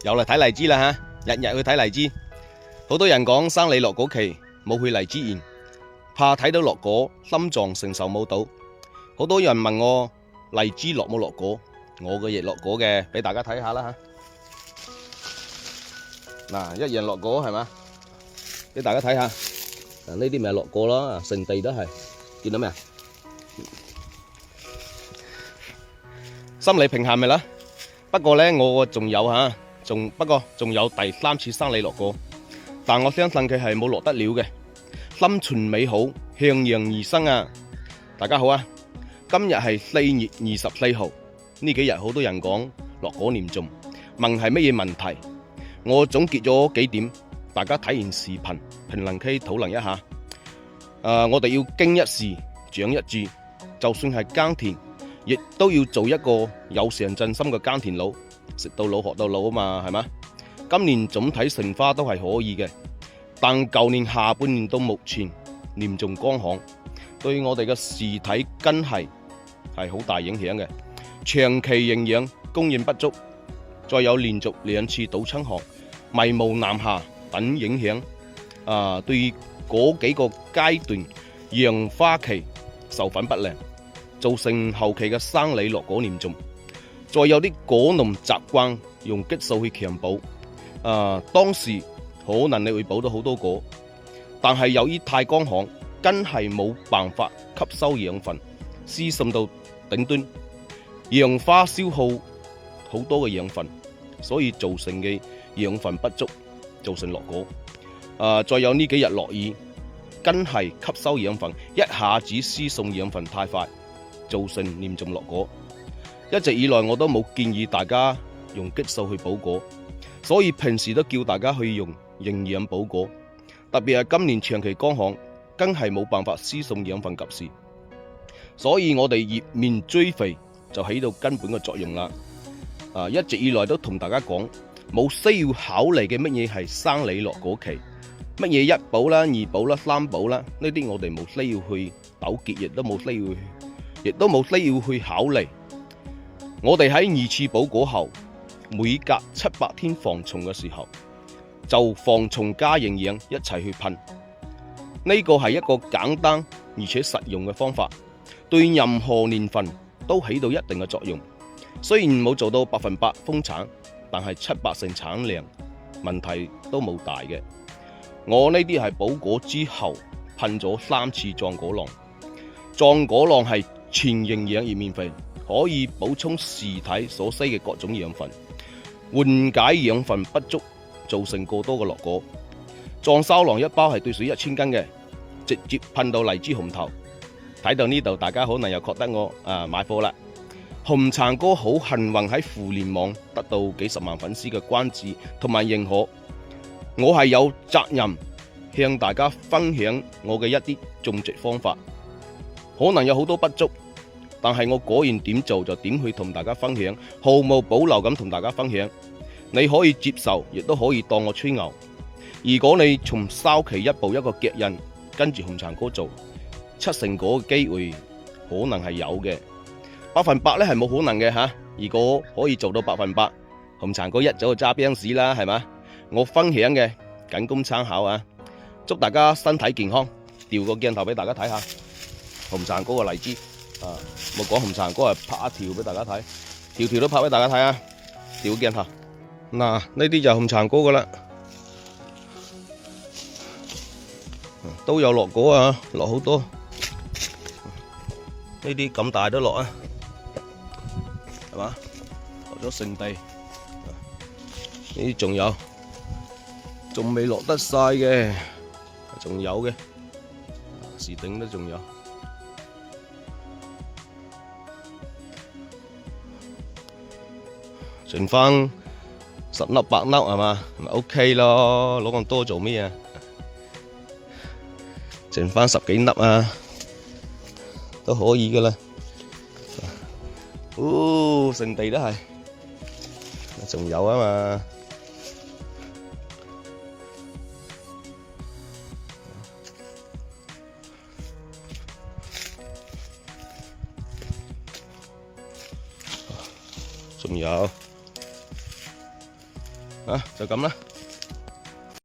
又嚟睇荔枝啦吓，日日去睇荔枝。好多人講生李落果期冇去荔枝園，怕睇到落果心臟承受冇到。好多人問我荔枝落冇落果，我嘅亦落果嘅，俾大家睇下啦吓。嗱，一樣落果係嘛？俾大家睇下。嗱，呢啲咪落果咯，成地都係，見到未啊？心理平衡咪啦。不過咧，我仲有吓，仲有第3次生李落果，但我相信佢係冇落得了嘅。心存美好，向陽而生啊！大家好啊，今日係4月24號，呢幾日好多人講落果嚴重，問係乜嘢問題？我總結咗幾點，大家睇完視頻評論區討論一下。我哋要經一事長一智，就算係耕田，亦都要做一個有上進心嘅耕田佬，食到老學到老啊嘛，係嘛？今年總體成花都係可以嘅，但舊年下半年到目前嚴重乾旱，對我哋嘅樹體根系係好大影響嘅，長期營養供應不足，再有連續2次倒春寒、迷霧南下等影響，對嗰幾個階段楊花期授粉不良，造成後期嘅生李落果嚴重。再有啲果農習慣用激素去強補，當時可能你會補到好多果，但係由於太乾旱，根係冇辦法吸收養分，輸送到頂端，楊花消耗好多嘅養分，所以造成嘅養分不足，造成落果。再有呢幾日落雨，根係吸收養分，一下子輸送養分太快，造成嚴重落果。一直以來我都冇建議大家用激素去補果，所以平時都叫大家去用營養補果。特別係今年長期乾旱，根係冇辦法輸送養分及時，所以我哋葉面追肥就起到根本嘅作用啦。一直以來都同大家講，冇需要考慮嘅乜嘢係生李落果期，乜嘢1補啦、2補啦、3補啦，呢啲我哋冇需要去糾結，亦都冇需要去考慮。我哋喺2次補果後，每隔700天防蟲嘅時候，就防蟲加營養一齊去噴。呢個係一個簡單而且實用嘅方法，對任何年份都起到一定嘅作用。雖然冇做到100%豐產，但係70%產量問題都冇大嘅。我呢啲係補果之後噴咗3次壯果浪。壯果浪係全營養葉面肥，可以補充樹體所需嘅各種養分，緩解養分不足造成過多嘅落果。壯收浪1包係兌水1000斤嘅，直接噴到荔枝紅頭。睇到呢度，大家可能又覺得我買貨啦。紅橙哥好幸運喺互聯網得到幾十萬粉絲嘅關注同埋認可，我係有責任向大家分享我嘅一啲種植方法。可能有好多不足，但係我果然點做就點去同大家分享，毫無保留咁同大家分享。你可以接受，亦都可以當我吹牛。如果你從收期一步一個腳印跟住紅橙哥做，70%果嘅機會可能係有嘅，100%咧係冇可能嘅吓。如果可以做到100%，紅橙哥一早就揸兵士啦，係嘛？我分享嘅僅供參考啊！祝大家身體健康。調個鏡頭俾大家睇下紅橙哥嘅荔枝冇講紅橙哥係拍一條俾大家睇，條條都拍俾大家睇啊！調個鏡頭，嗱呢啲就係紅橙哥噶啦，都有落果啊，落好多。呢啲咁大都落啊，係嘛？落咗成地，呢啲仲有，仲未落得晒嘅，仲有嘅，樹頂都仲有。剩翻10粒8粒係嘛，咪 OK 咯，攞咁多做咩啊？剩翻10幾粒啊，都可以噶啦。成地都係，仲有啊嘛。仲有啊，就咁啦。